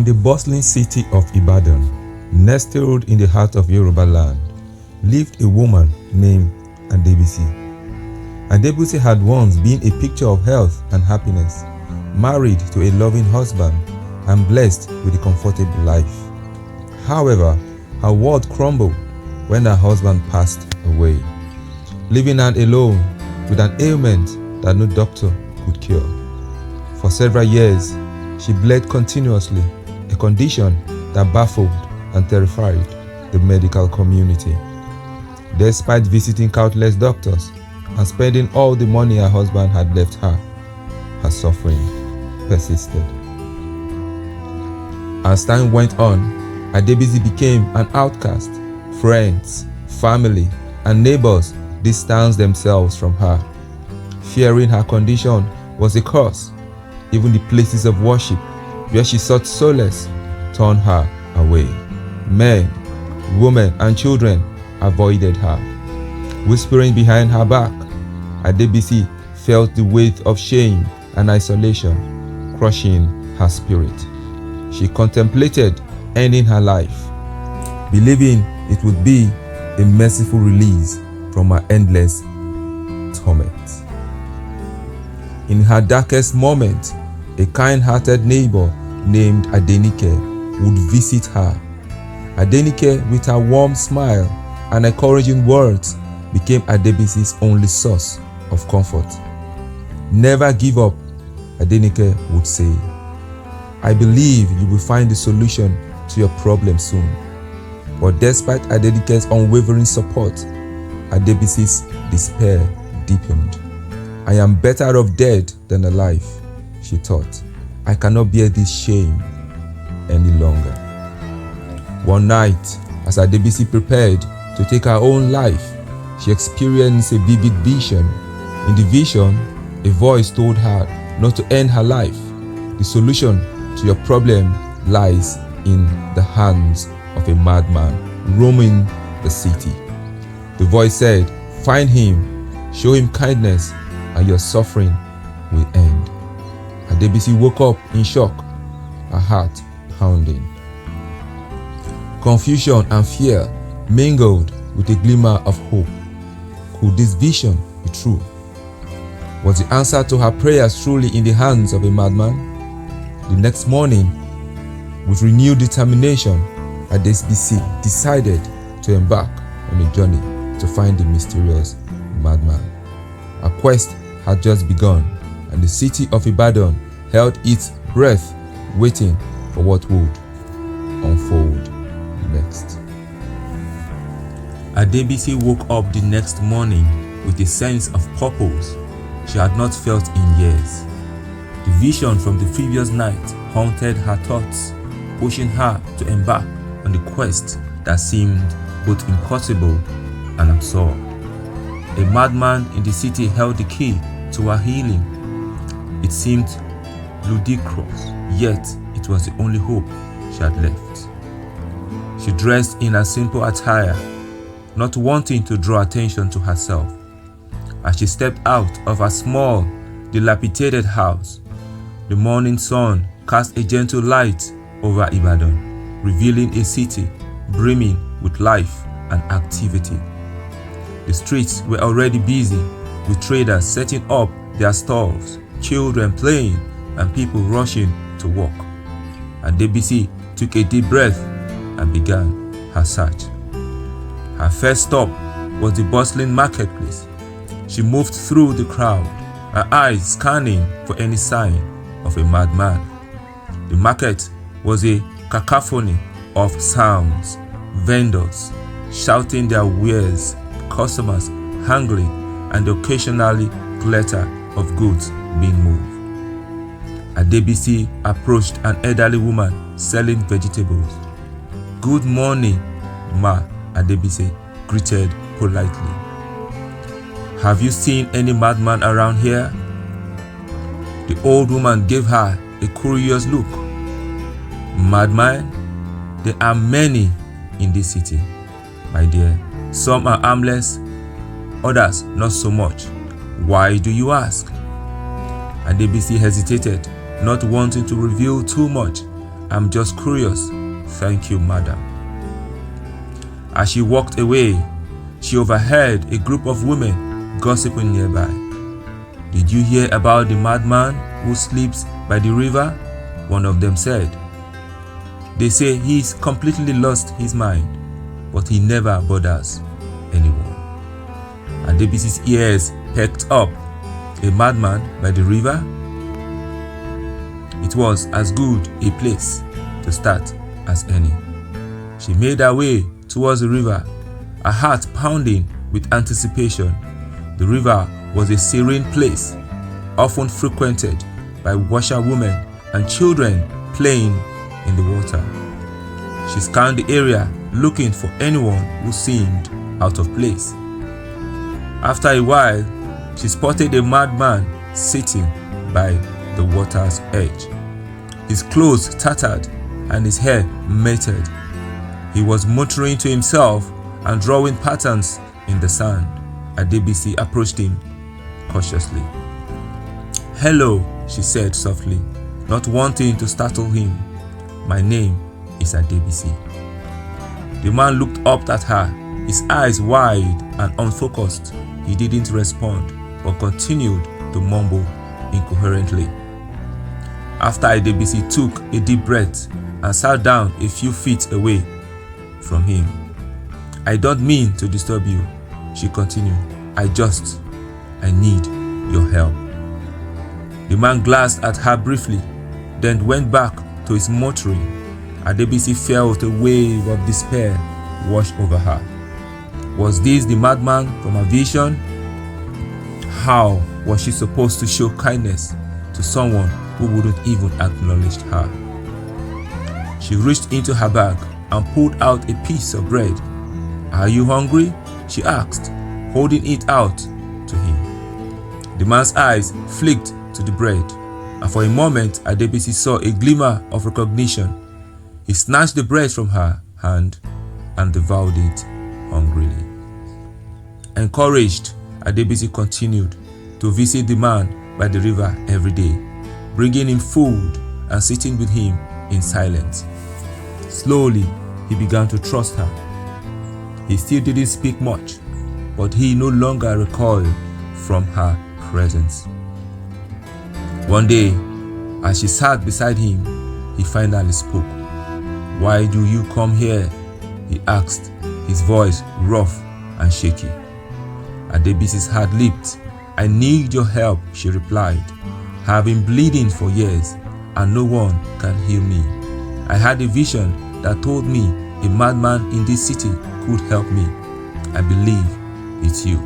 the bustling city of Ibadan, nestled in the heart of Yoruba land, lived a woman named Adebisi. Adebisi had once been a picture of health and happiness, married to a loving husband and blessed with a comfortable life. However, her world crumbled when her husband passed away, leaving her alone with an ailment that no doctor could cure. For several years, she bled continuously, a condition that baffled and terrified the medical community. Despite visiting countless doctors and spending all the money her husband had left her, her suffering persisted. As time went on, Adebisi became an outcast. Friends, family, and neighbors distanced themselves from her, fearing her condition was a curse. Even the places of worship where she sought solace turned her away. Men, women, and children avoided her. Whispering behind her back, Adebisi felt the weight of shame and isolation crushing her spirit. She contemplated ending her life, believing it would be a merciful release from her endless torment. In her darkest moment, a kind-hearted neighbor named Adenike would visit her. Adenike, with her warm smile and encouraging words, became Adebisi's only source of comfort. "Never give up," Adenike would say. "I believe you will find the solution to your problem soon." But despite Adenike's unwavering support, Adebisi's despair deepened. "I am better off dead than alive," she thought. "I cannot bear this shame any longer." One night, as Adebisi prepared to take her own life, she experienced a vivid vision. In the vision, a voice told her not to end her life. The solution to your problem lies in the hands of a madman roaming the city. The voice said, "Find him, show him kindness, and your suffering will end." Adebisi woke up in shock, her heart pounding. Confusion and fear mingled with a glimmer of hope. Could this vision be true? Was the answer to her prayers truly in the hands of a madman? The next morning, with renewed determination, Adebisi decided to embark on a journey to find the mysterious madman. Her quest had just begun, and the city of Ibadan held its breath, waiting for what would unfold next. Adebisi woke up the next morning with a sense of purpose she had not felt in years. The vision from the previous night haunted her thoughts, pushing her to embark on the quest that seemed both impossible and absurd. A madman in the city held the key to her healing. It seemed ludicrous, yet it was the only hope she had left. She dressed in a simple attire, not wanting to draw attention to herself. As she stepped out of her small, dilapidated house, the morning sun cast a gentle light over Ibadan, revealing a city brimming with life and activity. The streets were already busy, with traders setting up their stalls, children playing, and people rushing to work. Adebisi took a deep breath and began her search. Her first stop was the bustling marketplace. She moved through the crowd, her eyes scanning for any sign of a madman. The market was a cacophony of sounds, vendors shouting their wares, customers haggling, and the occasionally clatter of goods being moved. Adebisi approached an elderly woman selling vegetables. "Good morning, ma," Adebisi greeted politely. "Have you seen any madman around here?" The old woman gave her a curious look. "Madman? There are many in this city, my dear. Some are harmless, others not so much. Why do you ask?" Adebisi hesitated, not wanting to reveal too much, I'm just curious. Thank you, madam. As she walked away, she overheard a group of women gossiping nearby. Did you hear about the madman who sleeps by the river? One of them said. They say he's completely lost his mind, but he never bothers anyone. Adebisi's ears perked up. A madman by the river? It was as good a place to start as any. She made her way towards the river, her heart pounding with anticipation. The river was a serene place, often frequented by washerwomen and children playing in the water. She scanned the area looking for anyone who seemed out of place. After a while, she spotted a madman sitting by the water's edge, his clothes tattered and his hair matted. He was muttering to himself and drawing patterns in the sand. Adebisi approached him cautiously. "Hello," she said softly, not wanting to startle him. "My name is Adebisi." The man looked up at her, his eyes wide and unfocused. He didn't respond, but continued to mumble incoherently. After Adebisi took a deep breath and sat down a few feet away from him. "I don't mean to disturb you," she continued. I need your help." The man glanced at her briefly, then went back to his muttering. Adebisi felt a wave of despair wash over her. Was this the madman from her vision? How was she supposed to show kindness to someone who wouldn't even acknowledge her? She reached into her bag and pulled out a piece of bread. "Are you hungry?" she asked, holding it out to him. The man's eyes flicked to the bread, and for a moment Adebisi saw a glimmer of recognition. He snatched the bread from her hand and devoured it hungrily. Encouraged, Adebisi continued to visit the man by the river every day, bringing him food and sitting with him in silence. Slowly, he began to trust her. He still didn't speak much, but he no longer recoiled from her presence. One day, as she sat beside him, he finally spoke. "Why do you come here?" he asked, his voice rough and shaky. Adebisi's heart leaped. "I need your help," she replied. "I have been bleeding for years, and no one can heal me. I had a vision that told me a madman in this city could help me. I believe it's you."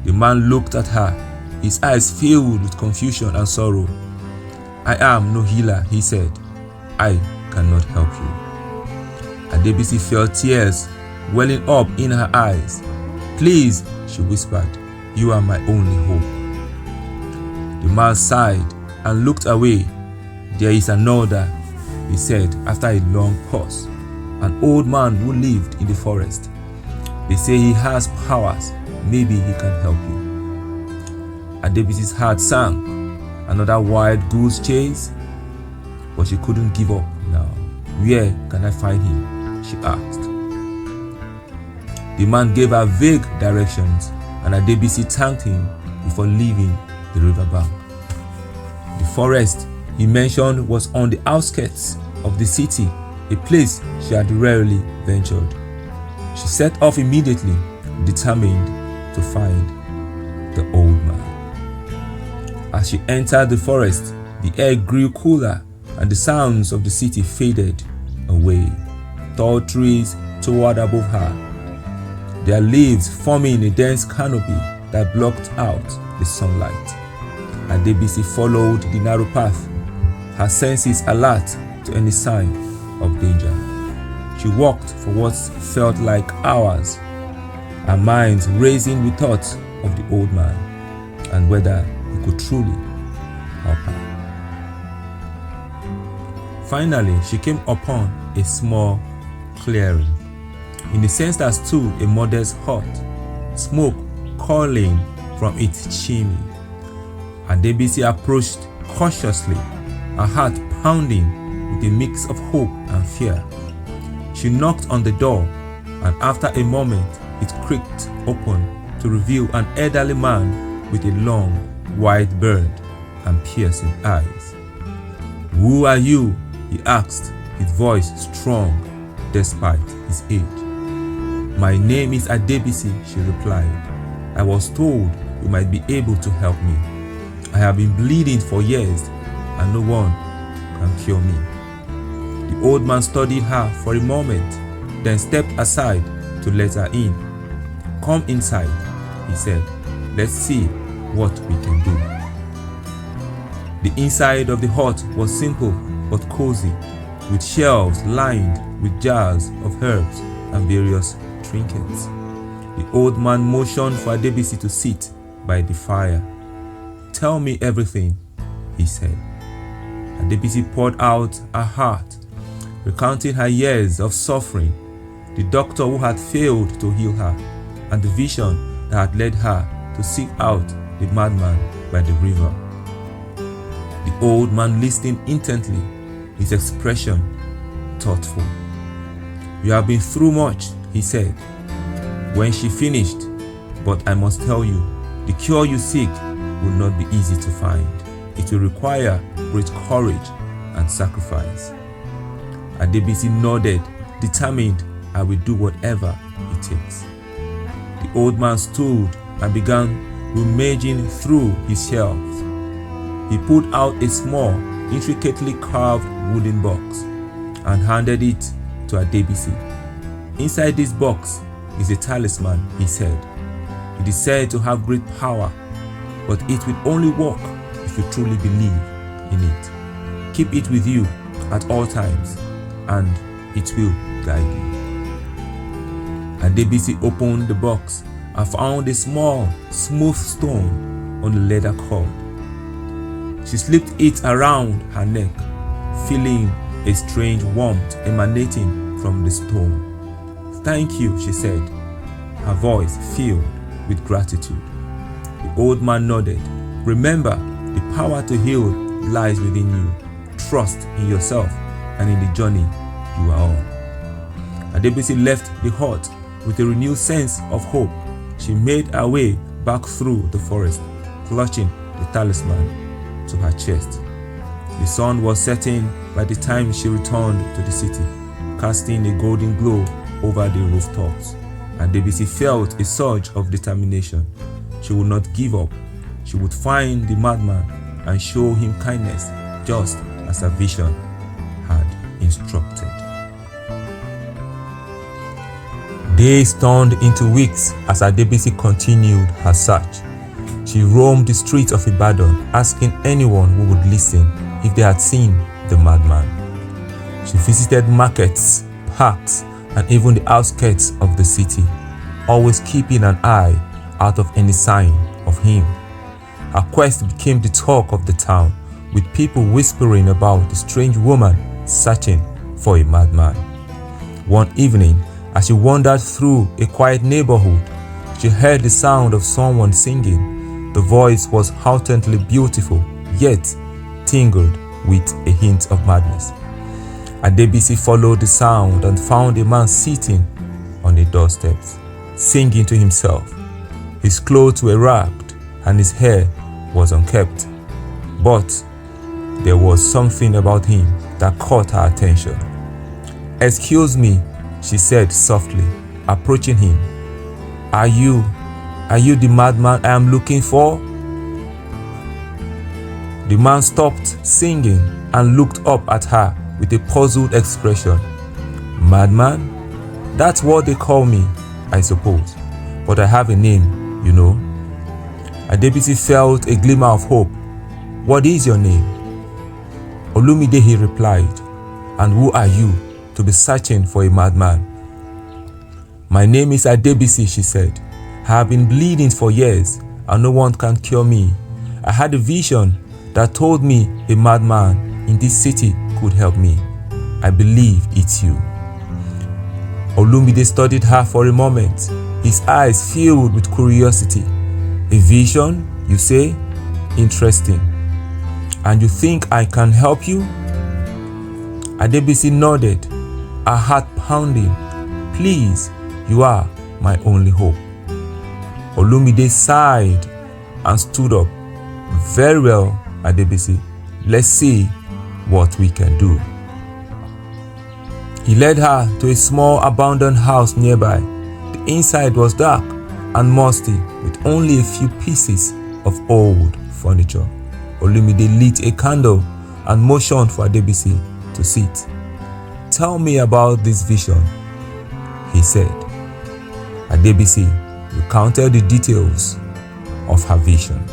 The man looked at her, his eyes filled with confusion and sorrow. "I am no healer," he said. "I cannot help you." Adebisi felt tears welling up in her eyes. "Please," she whispered, "you are my only hope." The man sighed and looked away. "There is another," he said after a long pause. "An old man who lived in the forest. They say he has powers. Maybe he can help you." Adebisi's heart sank. Another wild goose chase? But she couldn't give up now. "Where can I find him?" she asked. The man gave her vague directions, and Adebisi thanked him before leaving the riverbank. The forest he mentioned was on the outskirts of the city, a place she had rarely ventured. She set off immediately, determined to find the old man. As she entered the forest, the air grew cooler and the sounds of the city faded away. Tall trees towered above her, their leaves forming a dense canopy that blocked out the sunlight. Adebisi followed the narrow path, her senses alert to any sign of danger. She walked for what felt like hours, her mind racing with thoughts of the old man and whether he could truly help her. Finally, she came upon a small clearing. In the center stood a modest hut, smoke curling from its chimney. Adebisi approached cautiously, her heart pounding with a mix of hope and fear. She knocked on the door, and after a moment, it creaked open to reveal an elderly man with a long, white beard and piercing eyes. "Who are you?" he asked, his voice strong despite his age. "My name is Adebisi," she replied. "I was told you might be able to help me. I have been bleeding for years and no one can cure me." The old man studied her for a moment, then stepped aside to let her in. "Come inside," he said. "Let's see what we can do." The inside of the hut was simple but cozy, with shelves lined with jars of herbs and various trinkets. The old man motioned for Adebisi to sit by the fire. "Tell me everything," he said. Adebisi poured out her heart, recounting her years of suffering, the doctor who had failed to heal her, and the vision that had led her to seek out the madman by the river. The old man listened intently, his expression thoughtful. "You have been through much," he said. When she finished, "But I must tell you, the cure you seek will not be easy to find. It will require great courage and sacrifice." Adebisi nodded, determined I will do whatever it takes. The old man stood and began rummaging through his shelves. He pulled out a small, intricately carved wooden box and handed it to Adebisi. "Inside this box is a talisman," he said. "It is said to have great power, but it will only work if you truly believe in it. Keep it with you at all times, and it will guide you." Adebisi opened the box and found a small, smooth stone on the leather cord. She slipped it around her neck, feeling a strange warmth emanating from the stone. "Thank you," she said, her voice filled with gratitude. The old man nodded. "Remember, the power to heal lies within you. Trust in yourself and in the journey you are on." Adebisi left the hut with a renewed sense of hope. She made her way back through the forest, clutching the talisman to her chest. The sun was setting by the time she returned to the city, casting a golden glow over the rooftops. Adebisi felt a surge of determination. She would not give up. She would find the madman and show him kindness, just as her vision had instructed. Days turned into weeks as Adebisi continued her search. She roamed the streets of Ibadan, asking anyone who would listen if they had seen the madman. She visited markets, parks, and even the outskirts of the city, always keeping an eye out of any sign of him. Her quest became the talk of the town, with people whispering about the strange woman searching for a madman. One evening, as she wandered through a quiet neighborhood, she heard the sound of someone singing. The voice was hauntingly beautiful, yet tingled with a hint of madness. Adebisi followed the sound and found a man sitting on the doorsteps, singing to himself. His clothes were ragged and his hair was unkempt, but there was something about him that caught her attention. "Excuse me," she said softly, approaching him. Are you the madman I am looking for?" The man stopped singing and looked up at her with a puzzled expression. "Madman? That's what they call me, I suppose. But I have a name, you know." Adebisi felt a glimmer of hope. "What is your name?" "Olumide," he replied. "And who are you to be searching for a madman?" "My name is Adebisi," she said. "I have been bleeding for years and no one can cure me. I had a vision that told me a madman in this city could help me. I believe it's you." Olumide studied her for a moment, his eyes filled with curiosity. "A vision, you say? Interesting. And you think I can help you?" Adebisi nodded, her heart pounding. Please, you are my only hope. Olumide sighed and stood up. Very well, Adebisi. Let's see what we can do. He led her to a small abandoned house nearby. The inside was dark and musty with only a few pieces of old furniture. Olumide lit a candle and motioned for Adebisi to sit. Tell me about this vision, he said. Adebisi recounted the details of her vision.